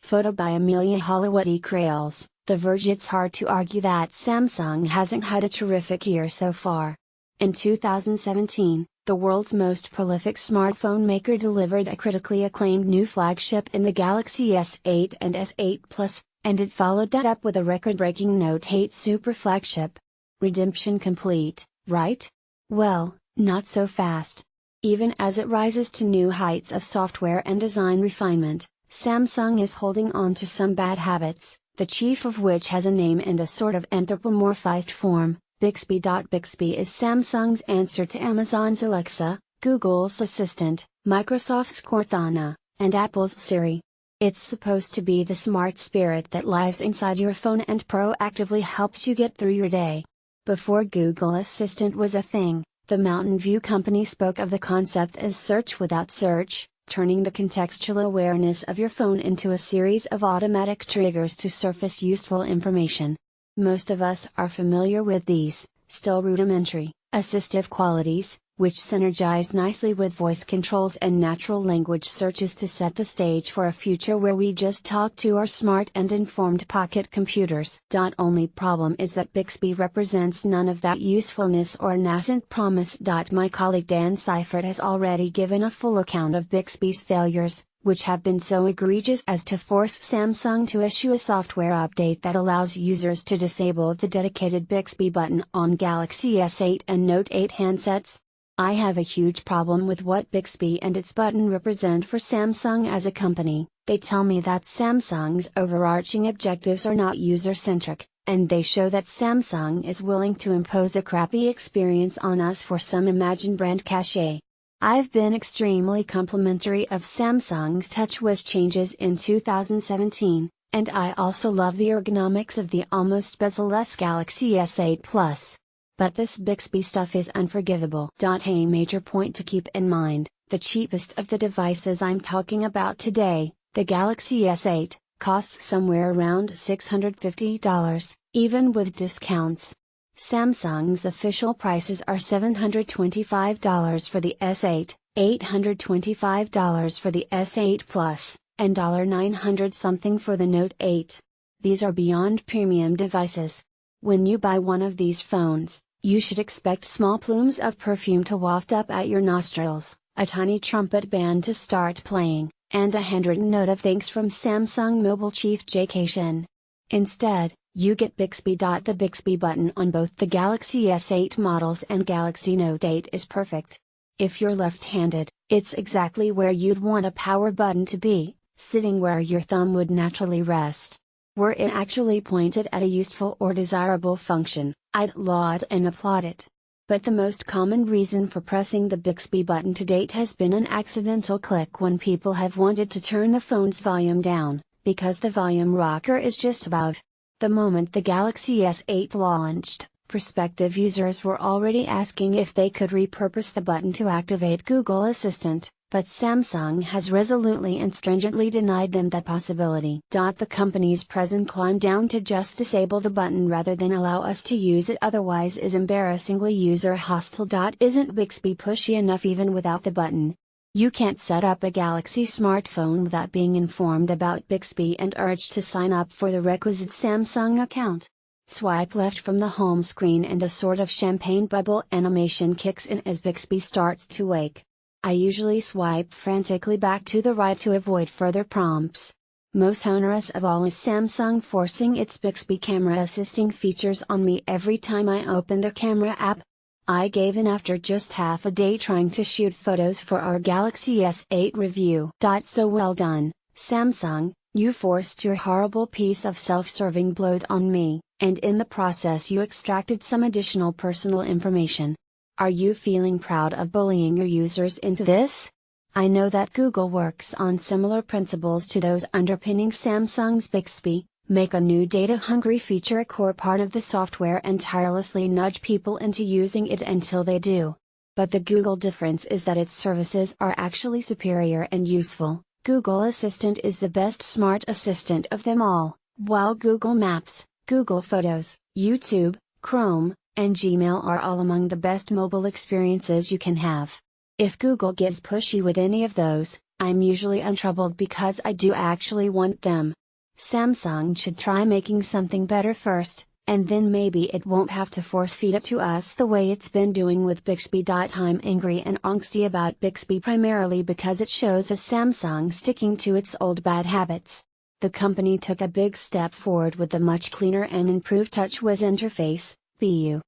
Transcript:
Photo by Amelia Hollywoody Crayles, The Verge. It's hard to argue that Samsung hasn't had a terrific year so far. In 2017, the world's most prolific smartphone maker delivered a critically acclaimed new flagship in the Galaxy S8 and S8 Plus, and it followed that up with a record-breaking Note 8 Super flagship. Redemption complete, right? Well, not so fast. Even as it rises to new heights of software and design refinement, Samsung is holding on to some bad habits, the chief of which has a name and a sort of anthropomorphized form. Bixby. Bixby is Samsung's answer to Amazon's Alexa, Google's Assistant, Microsoft's Cortana, and Apple's Siri. It's supposed to be the smart spirit that lives inside your phone and proactively helps you get through your day. Before Google Assistant was a thing, the Mountain View company spoke of the concept as search without search, turning the contextual awareness of your phone into a series of automatic triggers to surface useful information. Most of us are familiar with these, still rudimentary, assistive qualities, which synergize nicely with voice controls and natural language searches to set the stage for a future where we just talk to our smart and informed pocket computers. Only problem is that Bixby represents none of that usefulness or nascent promise. My colleague Dan Seifert has already given a full account of Bixby's failures, which have been so egregious as to force Samsung to issue a software update that allows users to disable the dedicated Bixby button on Galaxy S8 and Note 8 handsets. I have a huge problem with what Bixby and its button represent for Samsung as a company. They tell me that Samsung's overarching objectives are not user-centric, and they show that Samsung is willing to impose a crappy experience on us for some imagined brand cachet. I've been extremely complimentary of Samsung's TouchWiz changes in 2017, and I also love the ergonomics of the almost bezel-less Galaxy S8 Plus. But this Bixby stuff is unforgivable. A major point to keep in mind, the cheapest of the devices I'm talking about today, the Galaxy S8, costs somewhere around $650, even with discounts. Samsung's official prices are $725 for the S8, $825 for the S8 Plus, and $900 something for the Note 8. These are beyond premium devices. When you buy one of these phones, you should expect small plumes of perfume to waft up at your nostrils, a tiny trumpet band to start playing, and a handwritten note of thanks from Samsung Mobile Chief J.K. Shin. Instead, you get Bixby. The Bixby button on both the Galaxy S8 models and Galaxy Note 8 is perfect. If you're left-handed, it's exactly where you'd want a power button to be, sitting where your thumb would naturally rest. Were it actually pointed at a useful or desirable function, I'd laud and applaud it. But the most common reason for pressing the Bixby button to date has been an accidental click when people have wanted to turn the phone's volume down, because the volume rocker is just above. The moment the Galaxy S8 launched, prospective users were already asking if they could repurpose the button to activate Google Assistant, but Samsung has resolutely and stringently denied them that possibility. The company's present climb down to just disable the button rather than allow us to use it otherwise is embarrassingly user-hostile. Isn't Bixby pushy enough even without the button? You can't set up a Galaxy smartphone without being informed about Bixby and urged to sign up for the requisite Samsung account. Swipe left from the home screen and a sort of champagne bubble animation kicks in as Bixby starts to wake. I usually swipe frantically back to the right to avoid further prompts. Most onerous of all is Samsung forcing its Bixby camera assisting features on me every time I open the camera app. I gave in after just half a day trying to shoot photos for our Galaxy S8 review. So well done, Samsung, you forced your horrible piece of self-serving bloat on me, and in the process you extracted some additional personal information. Are you feeling proud of bullying your users into this? I know that Google works on similar principles to those underpinning Samsung's Bixby, make a new data-hungry feature a core part of the software and tirelessly nudge people into using it until they do. But the Google difference is that its services are actually superior and useful. Google Assistant is the best smart assistant of them all, while Google Maps, Google Photos, YouTube, Chrome, and Gmail are all among the best mobile experiences you can have. If Google gets pushy with any of those, I'm usually untroubled because I do actually want them. Samsung should try making something better first, and then maybe it won't have to force feed it to us the way it's been doing with Bixby. I'm angry and angsty about Bixby primarily because it shows a Samsung sticking to its old bad habits. The company took a big step forward with the much cleaner and improved TouchWiz interface, BU.